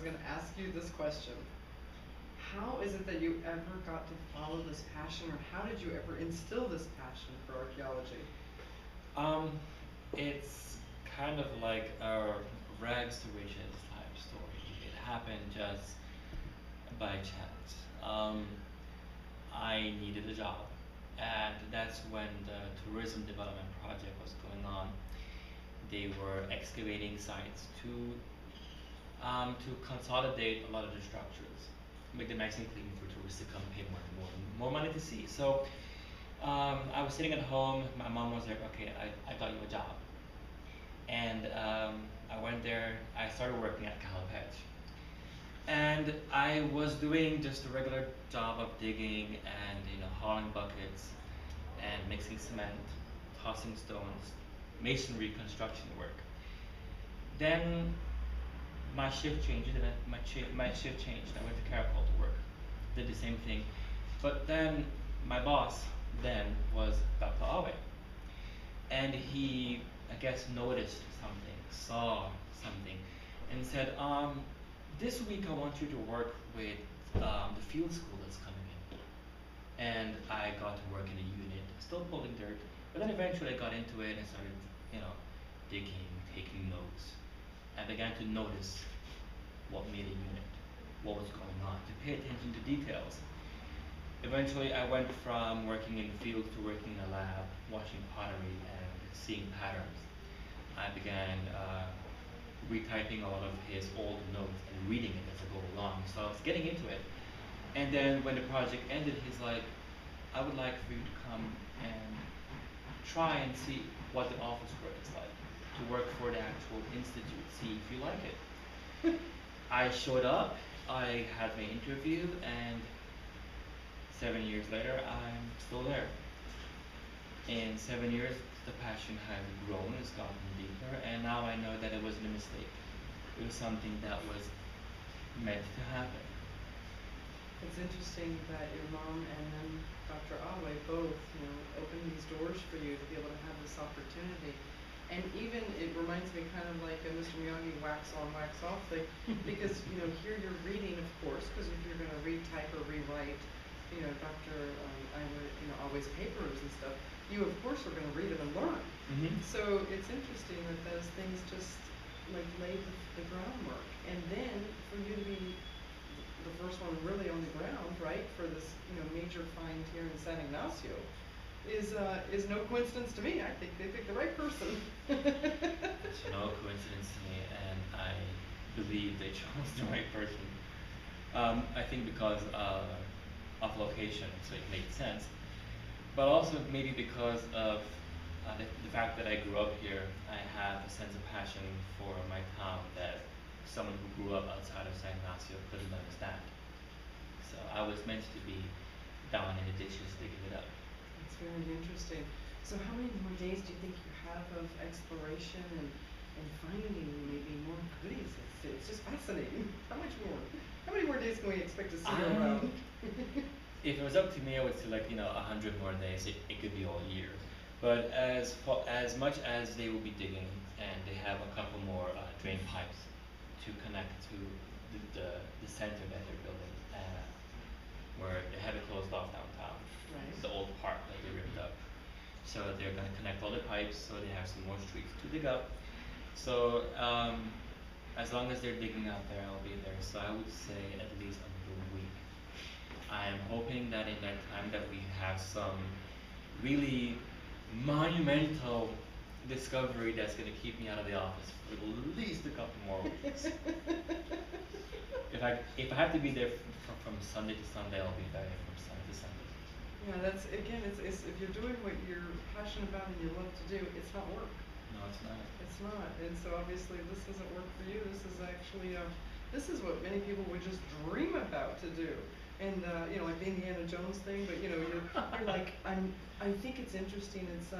going to ask you this question. How is it that you ever got to follow this passion, or how did you ever instill this passion for archaeology? Um, it's kind of like a rags to riches type story. It happened just by chance. I needed a job, and that's when the tourism development project was going on. They were excavating sites to consolidate a lot of the structures, make them nice and clean for tourists to come pay more money to see. So I was sitting at home. My mom was like, "Okay, I got you a job," and I went there. I started working at Calipatch, and I was doing just a regular job of digging and hauling buckets and mixing cement, tossing stones, masonry construction work. Then my shift changed, and my shift changed. I went to Caracol to work, did the same thing, but then my boss then was Dr. Awe, and he, I guess, noticed something, saw something, and said, this week I want you to work with the field school that's coming in. And I got to work in a unit, still pulling dirt, but then eventually I got into it and started, you know, digging, taking notes. I began to notice what made a unit, what was going on, to pay attention to details. Eventually, I went from working in the field to working in a lab, watching pottery and seeing patterns. I began retyping a lot of his old notes and reading it as I go along. So I was getting into it. And then when the project ended, he's like, I would like for you to come and try and see what the office work is like, to work for the actual institute, see if you like it. I showed up, I had my interview, and 7 years later, I'm still there. In 7 years, the passion has grown, it's gotten deeper, and now I know that it wasn't a mistake. It was something that was meant to happen. It's interesting that your mom and then Dr. Awe both, opened these doors for you to be able to have this opportunity. And even it reminds me kind of like a Mr. Miyagi wax on, wax off thing, because here you're reading, of course, because if you're going to retype or rewrite, Dr. I would, always papers and stuff, you of course are going to read them and learn. Mm-hmm. So it's interesting that those things just like laid the groundwork, and then for you to be the first one really on the ground, right, for this major find here in San Ignacio, is no coincidence to me. I think they picked the right person. It's no coincidence to me, and I believe they chose the right person. I think because of location, so it made sense, but also maybe because of the fact that I grew up here. I have a sense of passion for my town that someone who grew up outside of San Ignacio couldn't understand. So I was meant to be down in the ditches digging it up. It's very interesting. So how many more days do you think you have of exploration and finding maybe more goodies? It's just fascinating. How much more? How many more days can we expect to see you around? If it was up to me, I would select 100 more days. It could be all year. But as much as they will be digging, and they have a couple more drain pipes to connect to the center that they're building, where they have it closed off downtown, Right. the old park that they ripped up. So they're going to connect all the pipes, so they have some more streets to dig up. So as long as they're digging out there, I'll be there. So I would say at least another week. I am hoping that in that time that we have some really monumental discovery that's going to keep me out of the office for at least a couple more weeks. If I have to be there from Sunday to Sunday, I'll be there from Sunday to Sunday. Yeah, that's again. It's if you're doing what you're passionate about and you love to do, it's not work. No, it's not. It's not. And so obviously this doesn't work for you. This is actually this is what many people would just dream about to do. And like the Indiana Jones thing, but you're like I think it's interesting. It's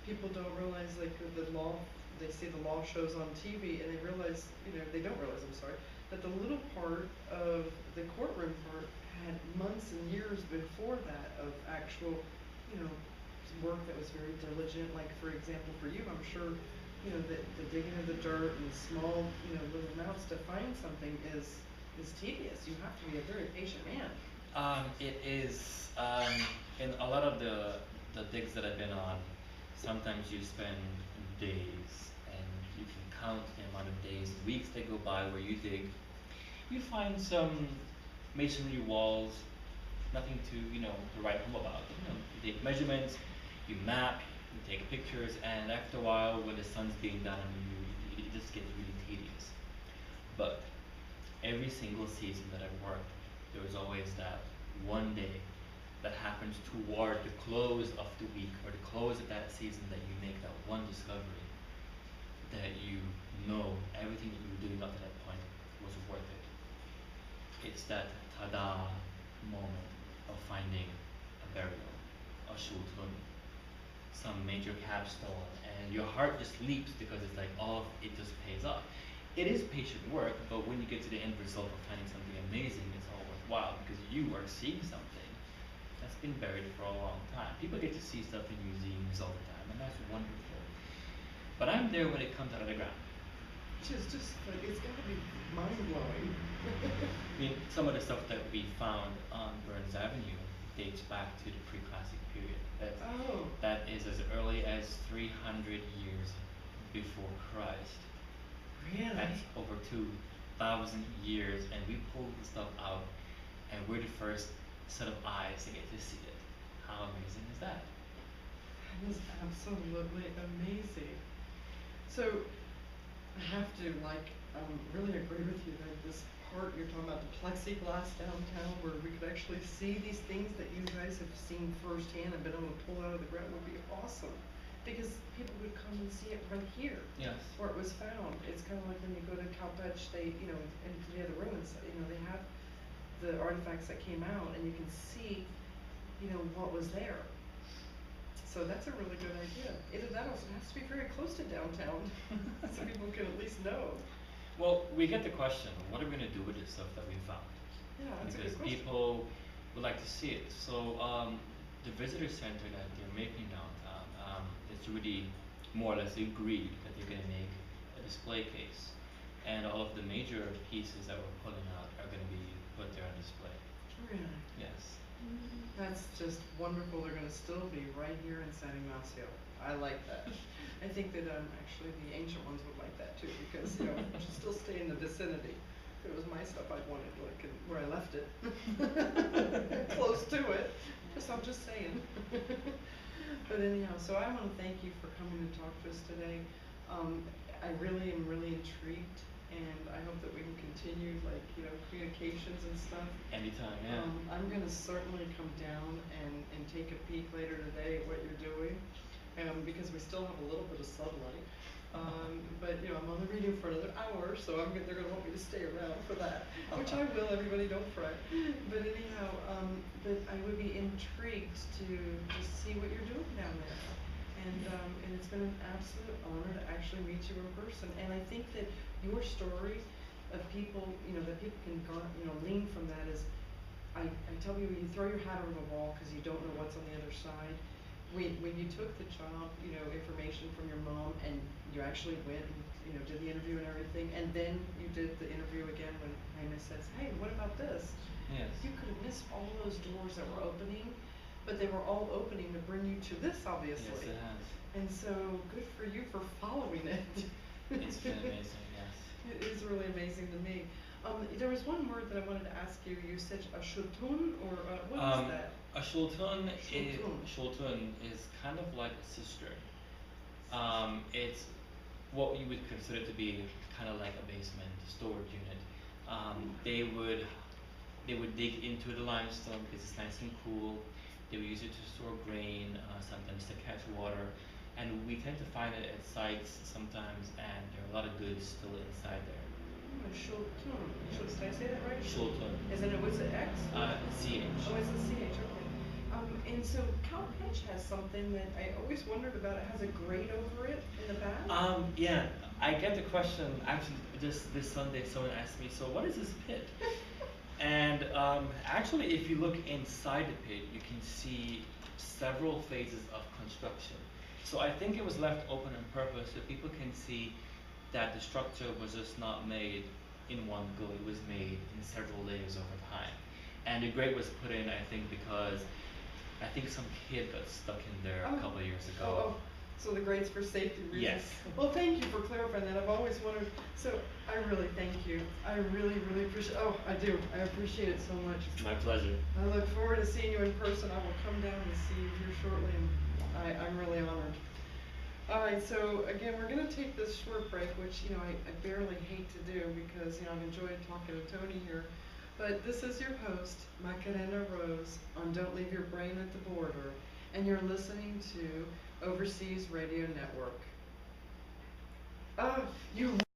people don't realize like the law. They see the law shows on TV, and they realize they don't realize. I'm sorry, that the little part of the courtroom part had months and years before that of actual work that was very diligent. Like for example, for you, I'm sure the digging of the dirt and small little amounts to find find something is tedious. You have to be a very patient man. It is, in a lot of the digs that I've been on, sometimes you spend days and you can count the amount of days, weeks that go by where you dig. You find some masonry walls, nothing to, to write home about. You take measurements, you map, you take pictures, and after a while, when the sun's being down on you, it just gets really tedious. But every single season that I've worked, there was always that one day that happens toward the close of the week or the close of that season that you make that one discovery that you know everything that you were doing up to that point was worth it. It's that tada moment of finding a burial, a shultun, some major capstone, and your heart just leaps because it's like all of it just pays off. It is patient work, but when you get to the end result of finding something amazing, it's all worthwhile because you are seeing something that's been buried for a long time. People get to see stuff in museums all the time, and that's wonderful. But I'm there when it comes out of the ground. Which is just like, it's gotta be mind blowing. I mean, some of the stuff that we found on Burns Avenue dates back to the pre-classic period. Oh. That is as early as 300 years before Christ. Really? That's over 2,000 years, and we pulled the stuff out, and we're the first set of eyes to get to see it. How amazing is that? That is absolutely amazing. So, I have to really agree with you that this part you're talking about, the plexiglass downtown, where we could actually see these things that you guys have seen firsthand and been able to pull out of the ground would be awesome. Because people would come and see it right here. Yes. Where it was found. It's kind of like when you go to Calpech, they, into the other ruins, they have the artifacts that came out and you can see, what was there. So that's a really good idea. Either that or it has to be very close to downtown, so people can at least know. Well, we get the question, what are we going to do with this stuff that we found? Yeah, that's a Because good question. people would like to see it. So the visitor center that they're making downtown, it's really more or less agreed that they're going to make a display case. And all of the major pieces that we're pulling out are going to be put there on display. Really? Yes. That's just wonderful. They're gonna still be right here in San Ignacio. I like that. I think that actually the ancient ones would like that too, because it should still stay in the vicinity. If it was my stuff, I'd want it like where I left it, close to it. I'm just saying. But anyhow, so I want to thank you for coming to talk to us today. I really am intrigued, and I hope that we can continue communications and stuff. Anytime, yeah. I'm gonna certainly come down and take a peek later today at what you're doing, because we still have a little bit of sunlight. But I'm only reading for another hour, so they're gonna want me to stay around for that, which I will. Everybody, don't fret. But anyhow, but I would be intrigued to just see what you're doing down there. And it's been an absolute honor to actually meet you in person. And I think that your story of people, that people can lean from that is, I tell you, you throw your hat over the wall because you don't know what's on the other side. When you took the job, information from your mom, and you actually went and, did the interview and everything, and then you did the interview again when Jaime says, hey, what about this? Yes. You could have missed all those doors that were opening, but they were all opening to bring you to this, obviously. Yes, it has. And so, good for you for following it. It's been amazing, yes. It is really amazing to me. There was one word that I wanted to ask you. You said a shultun, or what is that? A shultun is kind of like a cistern. It's what you would consider to be kind of like a basement storage unit. They would dig into the limestone because it's nice and cool. They would use it to store grain, sometimes to catch water, and we tend to find it at sites sometimes, and there are a lot of goods still inside there. Shultun. Did I say that right? Shultun. Isn't it? Was it X? CH. Oh, it's a CH. Okay. And so Calpech has something that I always wondered about. It has a grate over it in the back. Yeah, I get the question actually just this Sunday. Someone asked me, so what is this pit? And actually, if you look inside the pit, you can see several phases of construction. So I think it was left open on purpose so people can see that the structure was just not made in one go. It was made in several layers over time. And the grate was put in, I think, because I think some kid got stuck in there a couple of years ago. So the grates for safety reasons. Yes. Well, thank you for clarifying that. I've always wondered. So I really thank you. I really, really appreciate. Oh, I do. I appreciate it so much. It's my pleasure. I look forward to seeing you in person. I will come down and see you here shortly, and I'm really honored. All right, so again, we're going to take this short break, which, you know, I barely hate to do because, you know, I've enjoyed talking to Tony here. But this is your host, Macarena Rose, on Don't Leave Your Brain at the Border, and you're listening to Overseas Radio Network. You